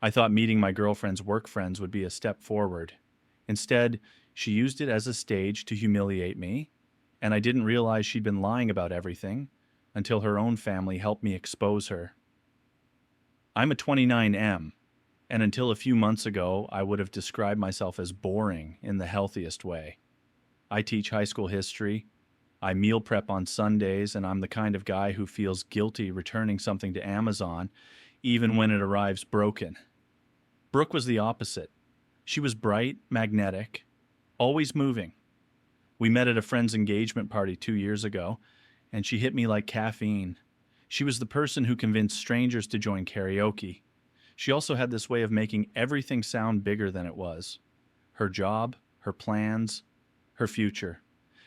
I thought meeting my girlfriend's work friends would be a step forward. Instead, she used it as a stage to humiliate me, and I didn't realize she'd been lying about everything until her own family helped me expose her. I'm a 29M, and until a few months ago, I would have described myself as boring in the healthiest way. I teach high school history, I meal prep on Sundays, and I'm the kind of guy who feels guilty returning something to Amazon even when it arrives broken. Brooke was the opposite. She was bright, magnetic, always moving. We met at a friend's engagement party 2 years ago, and she hit me like caffeine. She was the person who convinced strangers to join karaoke. She also had this way of making everything sound bigger than it was: her job, her plans, her future.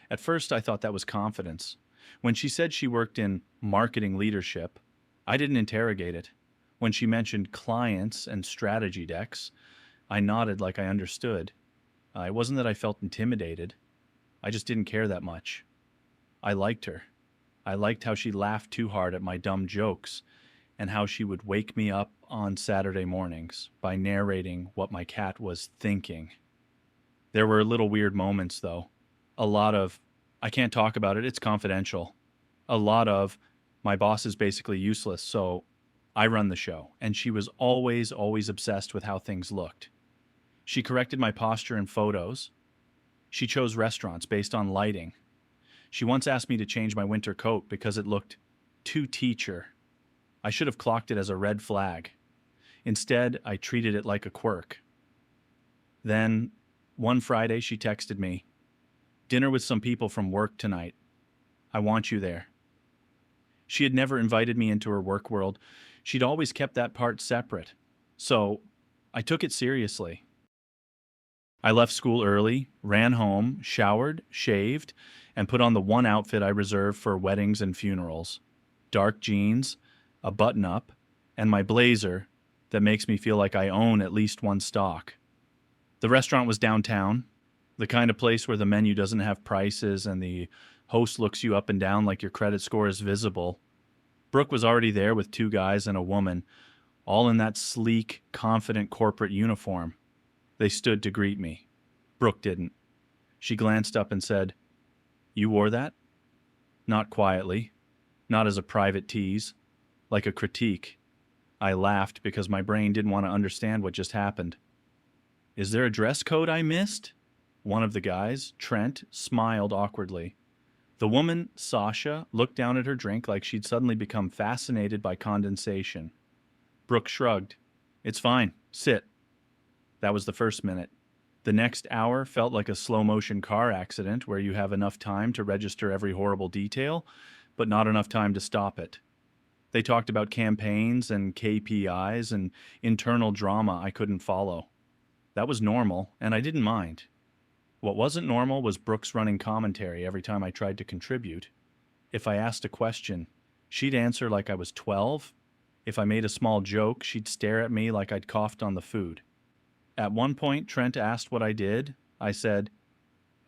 At first, I thought that was confidence. When she said she worked in marketing leadership, I didn't interrogate it. When she mentioned clients and strategy decks, I nodded like I understood. It wasn't that I felt intimidated. I just didn't care that much. I liked her. I liked how she laughed too hard at my dumb jokes and how she would wake me up on Saturday mornings by narrating what my cat was thinking. There were little weird moments, though. A lot of, I can't talk about it, it's confidential. A lot of, my boss is basically useless, so I run the show. And she was always obsessed with how things looked. She corrected my posture in photos. She chose restaurants based on lighting. She once asked me to change my winter coat because it looked too teacher. I should have clocked it as a red flag. Instead, I treated it like a quirk. Then, one Friday, she texted me, "Dinner with some people from work tonight. I want you there." She had never invited me into her work world. She'd always kept that part separate. So, I took it seriously. I left school early, ran home, showered, shaved, and put on the one outfit I reserve for weddings and funerals: dark jeans, a button up, and my blazer that makes me feel like I own at least one stock. The restaurant was downtown, the kind of place where the menu doesn't have prices and the host looks you up and down like your credit score is visible. Brooke was already there with two guys and a woman, all in that sleek, confident corporate uniform. They stood to greet me. Brooke didn't. She glanced up and said, "You wore that?" Not quietly, not as a private tease, like a critique. I laughed because my brain didn't want to understand what just happened. "Is there a dress code I missed?" One of the guys, Trent, smiled awkwardly. The woman, Sasha, looked down at her drink like she'd suddenly become fascinated by condensation. Brooke shrugged. "It's fine. Sit." That was the first minute. The next hour felt like a slow-motion car accident where you have enough time to register every horrible detail, but not enough time to stop it. They talked about campaigns and KPIs and internal drama I couldn't follow. That was normal, and I didn't mind. What wasn't normal was Brooks running commentary every time I tried to contribute. If I asked a question, she'd answer like I was 12. If I made a small joke, she'd stare at me like I'd coughed on the food. At one point, Trent asked what I did. I said,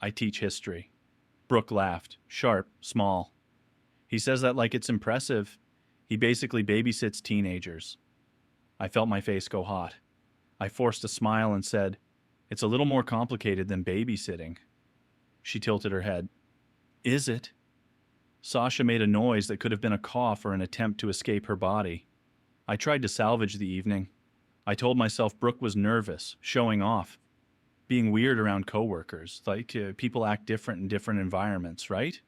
"I teach history." Brooke laughed, sharp, small. "He says that like it's impressive. He basically babysits teenagers." I felt my face go hot. I forced a smile and said, "It's a little more complicated than babysitting." She tilted her head. "Is it?" Sasha made a noise that could have been a cough or an attempt to escape her body. I tried to salvage the evening. I told myself Brooke was nervous, showing off, being weird around coworkers, like people act different in different environments, right?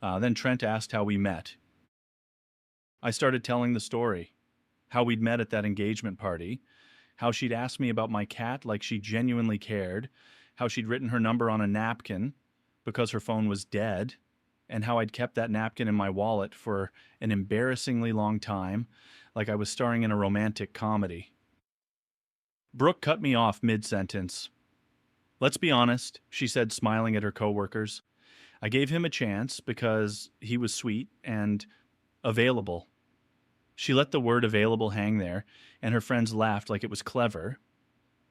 Then Trent asked how we met. I started telling the story, how we'd met at that engagement party, how she'd asked me about my cat like she genuinely cared, how she'd written her number on a napkin because her phone was dead, and how I'd kept that napkin in my wallet for an embarrassingly long time, like I was starring in a romantic comedy. Brooke cut me off mid-sentence. "Let's be honest," she said, smiling at her coworkers. "I gave him a chance because he was sweet and available." She let the word available hang there, and her friends laughed like it was clever.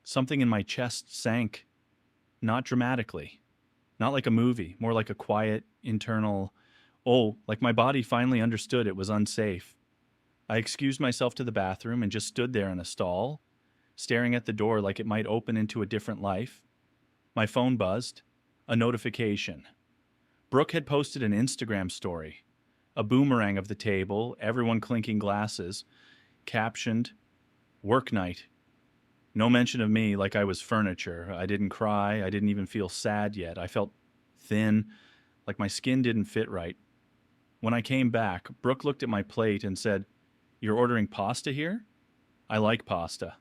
Something in my chest sank. Not dramatically. Not like a movie, more like a quiet, internal, oh, like my body finally understood it was unsafe. I excused myself to the bathroom and just stood there in a stall, staring at the door like it might open into a different life. My phone buzzed. A notification. Brooke had posted an Instagram story. A boomerang of the table, everyone clinking glasses, captioned, "Work night." No mention of me, like I was furniture. I didn't cry. I didn't even feel sad yet. I felt thin, like my skin didn't fit right. When I came back, Brooke looked at my plate and said, "You're ordering pasta here?" "I like pasta."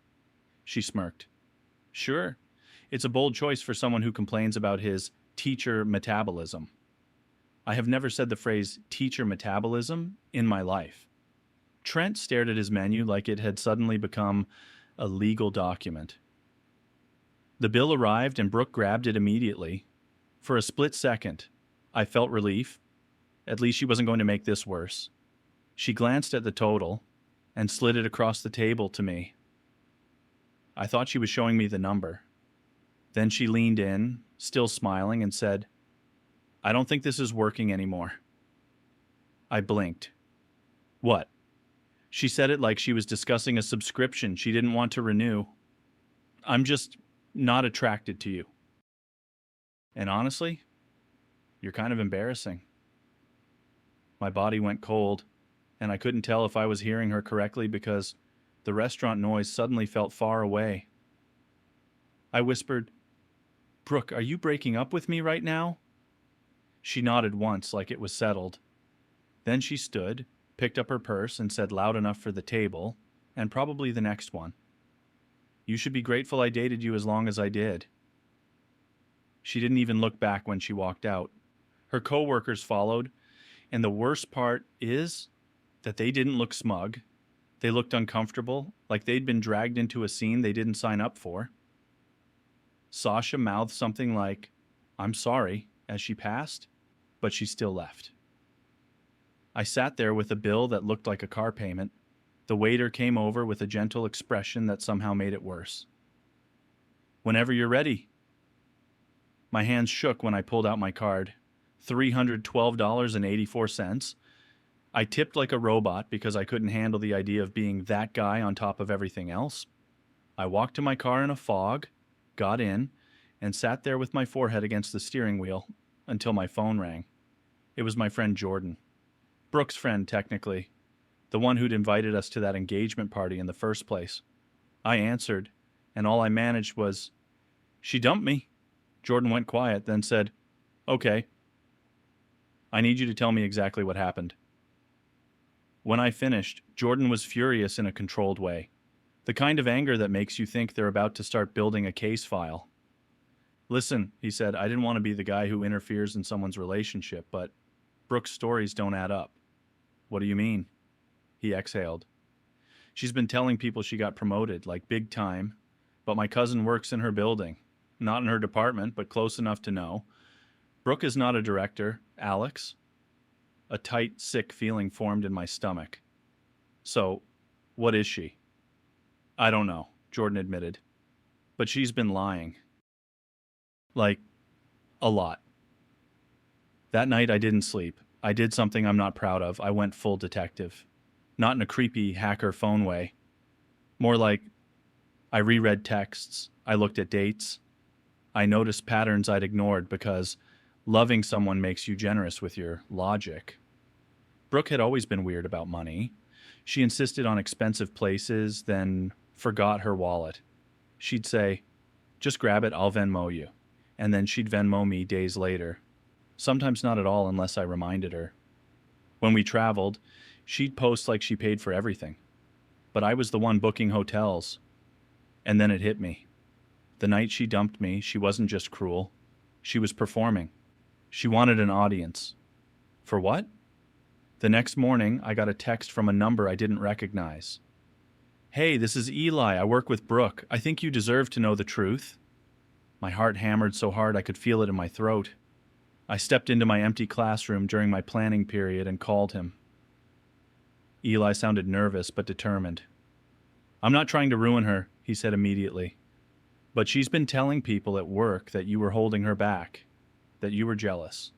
She smirked. "Sure. It's a bold choice for someone who complains about his teacher metabolism." I have never said the phrase teacher metabolism in my life. Trent stared at his menu like it had suddenly become a legal document. The bill arrived and Brooke grabbed it immediately. For a split second, I felt relief. At least she wasn't going to make this worse. She glanced at the total and slid it across the table to me. I thought she was showing me the number. Then she leaned in, still smiling, and said, "I don't think this is working anymore." I blinked. "What?" She said it like she was discussing a subscription she didn't want to renew. "I'm just not attracted to you." And honestly, you're kind of embarrassing. My body went cold, and I couldn't tell if I was hearing her correctly because the restaurant noise suddenly felt far away. I whispered, "Brooke, are you breaking up with me right now?" She nodded once like it was settled. Then she stood, picked up her purse, and said loud enough for the table, and probably the next one, "You should be grateful I dated you as long as I did." She didn't even look back when she walked out. Her coworkers followed, and the worst part is that they didn't look smug. They looked uncomfortable, like they'd been dragged into a scene they didn't sign up for. Sasha mouthed something like, "I'm sorry," as she passed, but she still left. I sat there with a bill that looked like a car payment. The waiter came over with a gentle expression that somehow made it worse. "Whenever you're ready." My hands shook when I pulled out my card. $312.84. I tipped like a robot because I couldn't handle the idea of being that guy on top of everything else. I walked to my car in a fog, got in, and sat there with my forehead against the steering wheel until my phone rang. It was my friend Jordan. Brooke's friend, technically. The one who'd invited us to that engagement party in the first place. I answered, and all I managed was, "She dumped me." Jordan went quiet, then said, "Okay. I need you to tell me exactly what happened." When I finished, Jordan was furious in a controlled way. The kind of anger that makes you think they're about to start building a case file. "Listen," he said, "I didn't want to be the guy who interferes in someone's relationship, but Brooke's stories don't add up." "What do you mean?" He exhaled. "She's been telling people she got promoted, like big time, but my cousin works in her building. Not in her department, but close enough to know. Brooke is not a director, Alex." A tight, sick feeling formed in my stomach. "So, what is she?" "I don't know," Jordan admitted. "But she's been lying. Like, a lot." That night I didn't sleep. I did something I'm not proud of. I went full detective. Not in a creepy hacker phone way. More like, I reread texts. I looked at dates. I noticed patterns I'd ignored because loving someone makes you generous with your logic. Brooke had always been weird about money. She insisted on expensive places, then forgot her wallet. She'd say, "Just grab it, I'll Venmo you." And then she'd Venmo me days later. Sometimes not at all unless I reminded her. When we traveled, she'd post like she paid for everything. But I was the one booking hotels. And then it hit me. The night she dumped me, she wasn't just cruel. She was performing. She wanted an audience. For what? The next morning, I got a text from a number I didn't recognize. "Hey, this is Eli. I work with Brooke. I think you deserve to know the truth." My heart hammered so hard I could feel it in my throat. I stepped into my empty classroom during my planning period and called him. Eli sounded nervous but determined. "I'm not trying to ruin her," he said immediately. "But she's been telling people at work that you were holding her back, that you were jealous,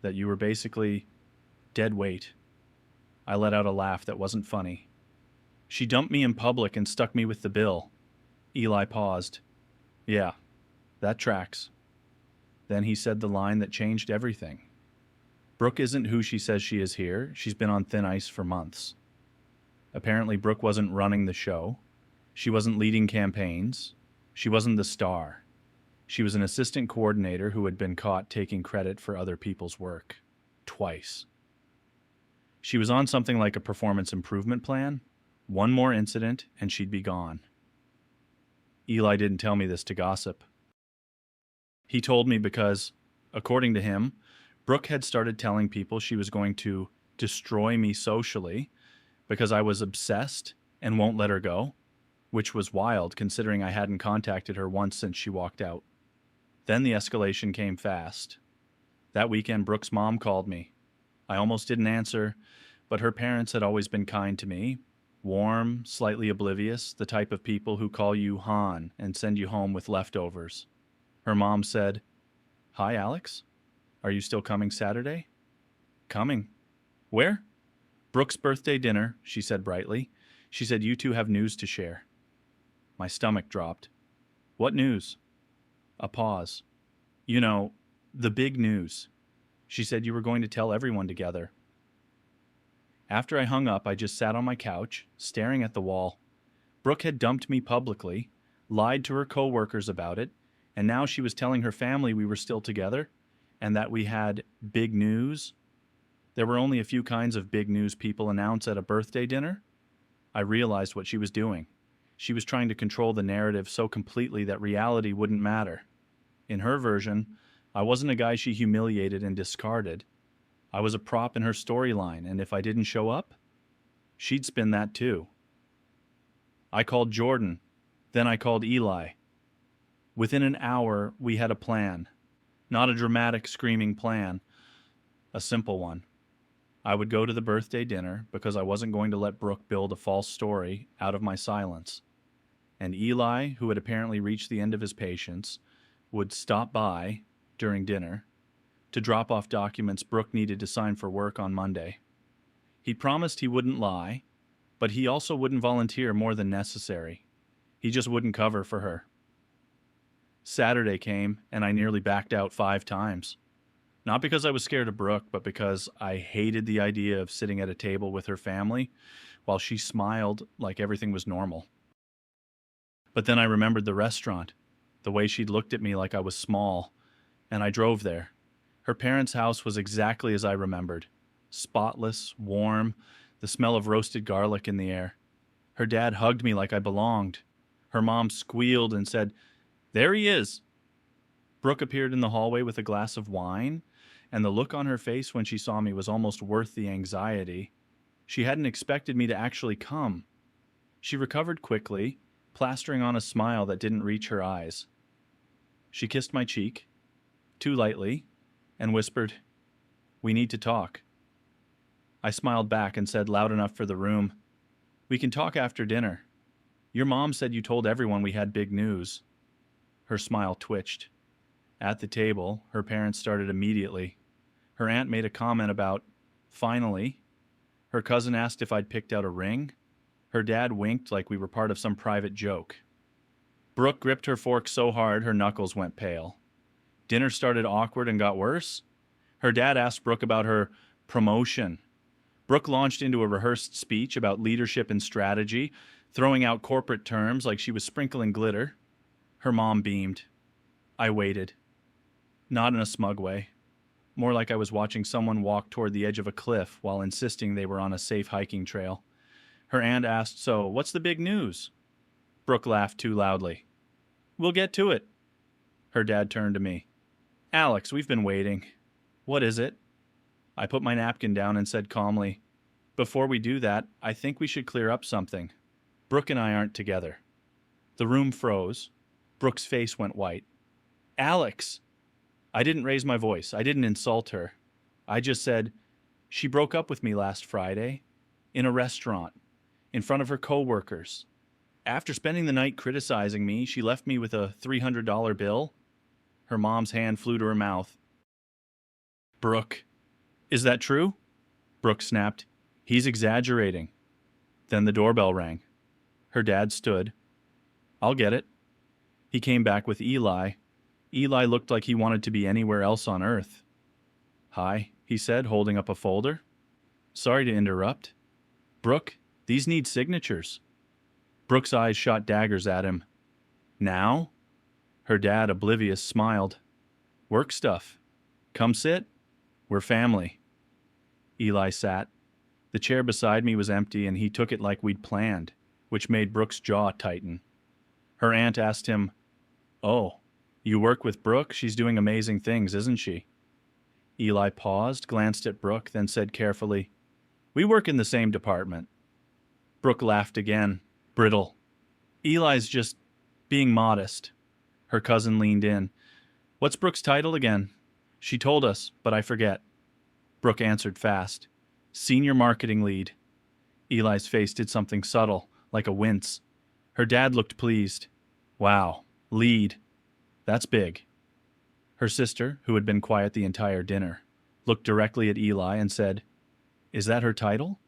that you were basically dead weight." I let out a laugh that wasn't funny. "She dumped me in public and stuck me with the bill. Eli paused. Yeah, that tracks. Then he said the line that changed everything. Brooke isn't who she says she is here. She's been on thin ice for months. Apparently, Brooke wasn't running the show. She wasn't leading campaigns. She wasn't the star. She was an assistant coordinator who had been caught taking credit for other people's work. Twice. She was on something like a performance improvement plan. One more incident, and she'd be gone. Eli didn't tell me this to gossip. He told me because, according to him, Brooke had started telling people she was going to destroy me socially because I was obsessed and won't let her go, which was wild considering I hadn't contacted her once since she walked out. Then the escalation came fast. That weekend, Brooke's mom called me. I almost didn't answer, but her parents had always been kind to me, warm, slightly oblivious, the type of people who call you Han and send you home with leftovers. Her mom said, "Hi, Alex. Are you still coming Saturday?" "Coming." "Where?" "Brooke's birthday dinner," she said brightly. She said, "You two have news to share." My stomach dropped. "What news?" A pause. "You know, the big news. She said you were going to tell everyone together." After I hung up, I just sat on my couch, staring at the wall. Brooke had dumped me publicly, lied to her coworkers about it, and now she was telling her family we were still together, and that we had big news. There were only a few kinds of big news people announce at a birthday dinner. I realized what she was doing. She was trying to control the narrative so completely that reality wouldn't matter. In her version, I wasn't a guy she humiliated and discarded. I was a prop in her storyline, and if I didn't show up, she'd spin that too. I called Jordan. Then I called Eli. Within an hour, we had a plan. Not a dramatic, screaming plan. A simple one. I would go to the birthday dinner because I wasn't going to let Brooke build a false story out of my silence. And Eli, who had apparently reached the end of his patience, would stop by during dinner to drop off documents Brooke needed to sign for work on Monday. He promised he wouldn't lie, but he also wouldn't volunteer more than necessary. He just wouldn't cover for her. Saturday came, and I nearly backed out 5 times. Not because I was scared of Brooke, but because I hated the idea of sitting at a table with her family while she smiled like everything was normal. But then I remembered the restaurant, the way she'd looked at me like I was small, and I drove there. Her parents' house was exactly as I remembered. Spotless, warm, the smell of roasted garlic in the air. Her dad hugged me like I belonged. Her mom squealed and said, "There he is." Brooke appeared in the hallway with a glass of wine, and the look on her face when she saw me was almost worth the anxiety. She hadn't expected me to actually come. She recovered quickly, plastering on a smile that didn't reach her eyes. She kissed my cheek, too lightly, and whispered, "We need to talk." I smiled back and said loud enough for the room, "We can talk after dinner. Your mom said you told everyone we had big news." Her smile twitched. At the table, her parents started immediately. Her aunt made a comment about, "Finally." Her cousin asked if I'd picked out a ring. Her dad winked like we were part of some private joke. Brooke gripped her fork so hard her knuckles went pale. Dinner started awkward and got worse. Her dad asked Brooke about her promotion. Brooke launched into a rehearsed speech about leadership and strategy, throwing out corporate terms like she was sprinkling glitter. Her mom beamed. I waited. Not in a smug way. More like I was watching someone walk toward the edge of a cliff while insisting they were on a safe hiking trail. Her aunt asked, "So, what's the big news?" Brooke laughed too loudly. "We'll get to it." Her dad turned to me. "Alex, we've been waiting. What is it?" I put my napkin down and said calmly, "Before we do that, I think we should clear up something. Brooke and I aren't together." The room froze. Brooke's face went white. "Alex!" I didn't raise my voice. I didn't insult her. I just said, "She broke up with me last Friday, in a restaurant, in front of her coworkers. After spending the night criticizing me, she left me with a $300 bill." Her mom's hand flew to her mouth. "Brooke, is that true?" Brooke snapped. "He's exaggerating." Then the doorbell rang. Her dad stood. I'll get it. He came back with Eli. Eli looked like he wanted to be anywhere else on Earth. Hi, he said, holding up a folder. Sorry to interrupt. Brooke, these need signatures. Brooke's eyes shot daggers at him. Now? Her dad, oblivious, smiled. Work stuff. Come sit. We're family. Eli sat. The chair beside me was empty, and he took it like we'd planned, which made Brooke's jaw tighten. Her aunt asked him, Oh, you work with Brooke? She's doing amazing things, isn't she? Eli paused, glanced at Brooke, then said carefully, We work in the same department. Brooke laughed again, brittle. Eli's just being modest. Her cousin leaned in. What's Brooke's title again? She told us, but I forget. Brooke answered fast. Senior marketing lead. Eli's face did something subtle, like a wince. Her dad looked pleased. Wow, lead. That's big. Her sister, who had been quiet the entire dinner, looked directly at Eli and said, Is that her title?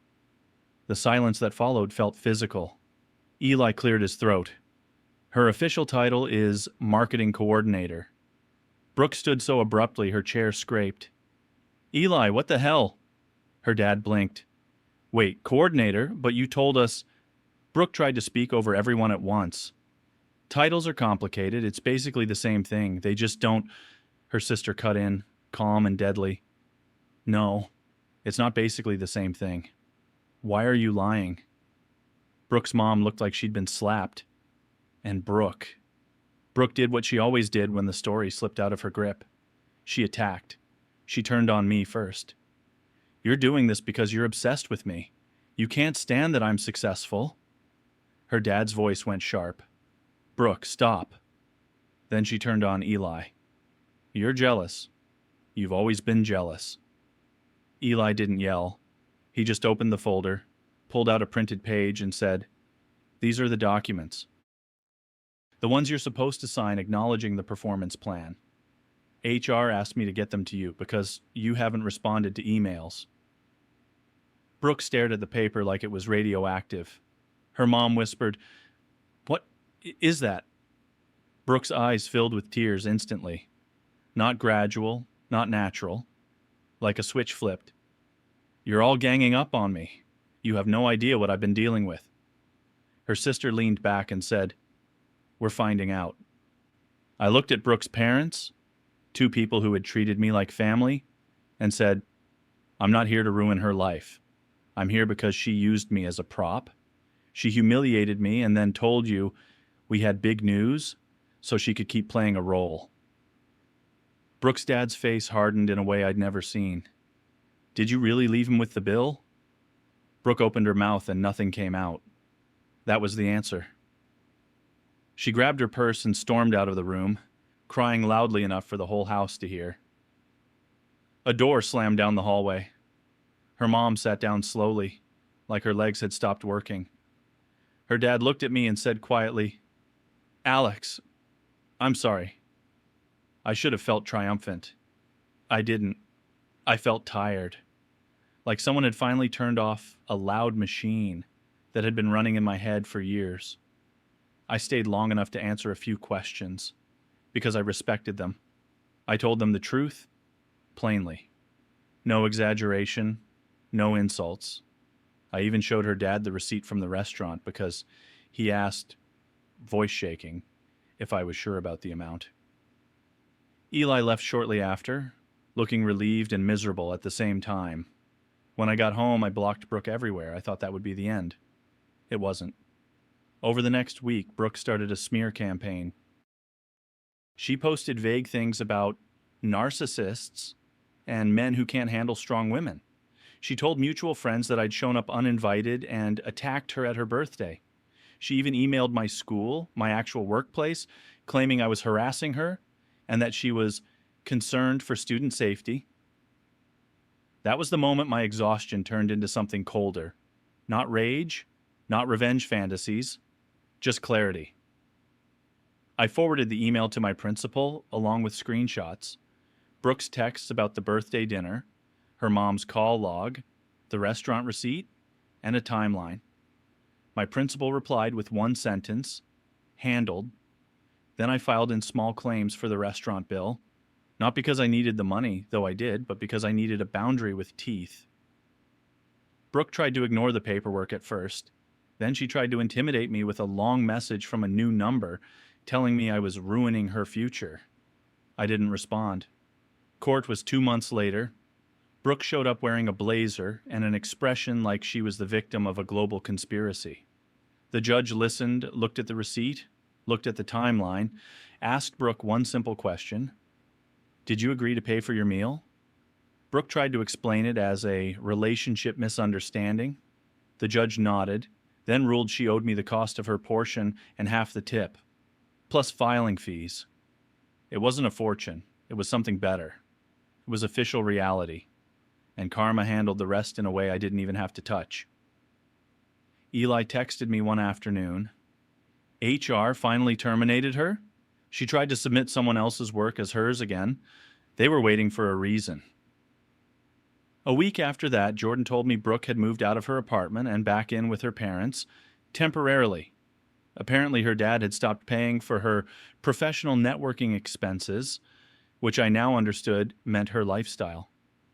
The silence that followed felt physical. Eli cleared his throat. Her official title is Marketing Coordinator. Brooke stood so abruptly her chair scraped. Eli, what the hell? Her dad blinked. Wait, coordinator? But you told us... Brooke tried to speak over everyone at once. Titles are complicated. It's basically the same thing. They just don't... Her sister cut in, calm and deadly. No, it's not basically the same thing. Why are you lying? Brooke's mom looked like she'd been slapped. And Brooke. Brooke did what she always did when the story slipped out of her grip. She attacked. She turned on me first. You're doing this because you're obsessed with me. You can't stand that I'm successful. Her dad's voice went sharp. Brooke, stop. Then she turned on Eli. You're jealous. You've always been jealous. Eli didn't yell. He just opened the folder, pulled out a printed page, and said, These are the documents. The ones you're supposed to sign acknowledging the performance plan. HR asked me to get them to you because you haven't responded to emails. Brooke stared at the paper like it was radioactive. Her mom whispered, What is that? Brooke's eyes filled with tears instantly. Not gradual, not natural. Like a switch flipped. You're all ganging up on me. You have no idea what I've been dealing with. Her sister leaned back and said, We're finding out. I looked at Brooke's parents, two people who had treated me like family, and said, I'm not here to ruin her life. I'm here because she used me as a prop. She humiliated me and then told you we had big news so she could keep playing a role. Brooke's dad's face hardened in a way I'd never seen. Did you really leave him with the bill? Brooke opened her mouth and nothing came out. That was the answer. She grabbed her purse and stormed out of the room, crying loudly enough for the whole house to hear. A door slammed down the hallway. Her mom sat down slowly, like her legs had stopped working. Her dad looked at me and said quietly, Alex, I'm sorry. I should have felt triumphant. I didn't. I felt tired. Like someone had finally turned off a loud machine that had been running in my head for years. I stayed long enough to answer a few questions, because I respected them. I told them the truth, plainly. No exaggeration, no insults. I even showed her dad the receipt from the restaurant because he asked, voice shaking, if I was sure about the amount. Eli left shortly after, looking relieved and miserable at the same time. When I got home, I blocked Brooke everywhere. I thought that would be the end. It wasn't. Over the next week, Brooke started a smear campaign. She posted vague things about narcissists and men who can't handle strong women. She told mutual friends that I'd shown up uninvited and attacked her at her birthday. She even emailed my school, my actual workplace, claiming I was harassing her and that she was concerned for student safety. That was the moment my exhaustion turned into something colder. Not rage, not revenge fantasies, just clarity. I forwarded the email to my principal along with screenshots, Brooke's texts about the birthday dinner, her mom's call log, the restaurant receipt, and a timeline. My principal replied with one sentence, handled. Then I filed in small claims for the restaurant bill, not because I needed the money, though I did, but because I needed a boundary with teeth. Brooke tried to ignore the paperwork at first. Then she tried to intimidate me with a long message from a new number telling me I was ruining her future. I didn't respond. Court was 2 months later. Brooke showed up wearing a blazer and an expression like she was the victim of a global conspiracy. The judge listened, looked at the receipt, looked at the timeline, asked Brooke one simple question: "Did you agree to pay for your meal?" Brooke tried to explain it as a relationship misunderstanding. The judge nodded, then ruled she owed me the cost of her portion and half the tip, plus filing fees. It wasn't a fortune. It was something better. It was official reality. And karma handled the rest in a way I didn't even have to touch. Eli texted me one afternoon. HR finally terminated her. She tried to submit someone else's work as hers again. They were waiting for a reason. A week after that, Jordan told me Brooke had moved out of her apartment and back in with her parents, temporarily. Apparently her dad had stopped paying for her professional networking expenses, which I now understood meant her lifestyle.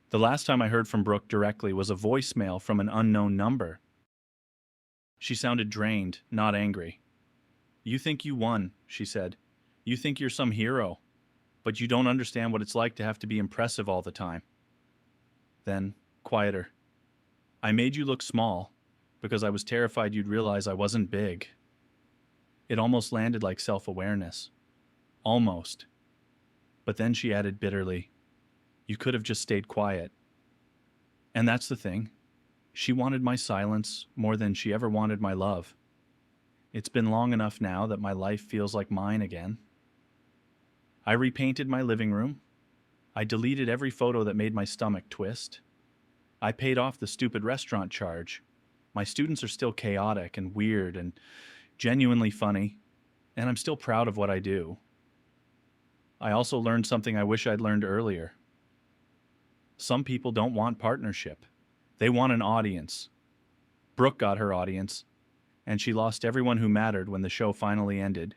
The last time I heard from Brooke directly was a voicemail from an unknown number. She sounded drained, not angry. "You think you won," she said. "You think you're some hero, but you don't understand what it's like to have to be impressive all the time." Then, quieter. "I made you look small because I was terrified you'd realize I wasn't big." It almost landed like self-awareness. Almost. But then she added bitterly, "You could have just stayed quiet." And that's the thing. She wanted my silence more than she ever wanted my love. It's been long enough now that my life feels like mine again. I repainted my living room. I deleted every photo that made my stomach twist. I paid off the stupid restaurant charge. My students are still chaotic and weird and genuinely funny, and I'm still proud of what I do. I also learned something I wish I'd learned earlier. Some people don't want partnership. They want an audience. Brooke got her audience, and she lost everyone who mattered when the show finally ended.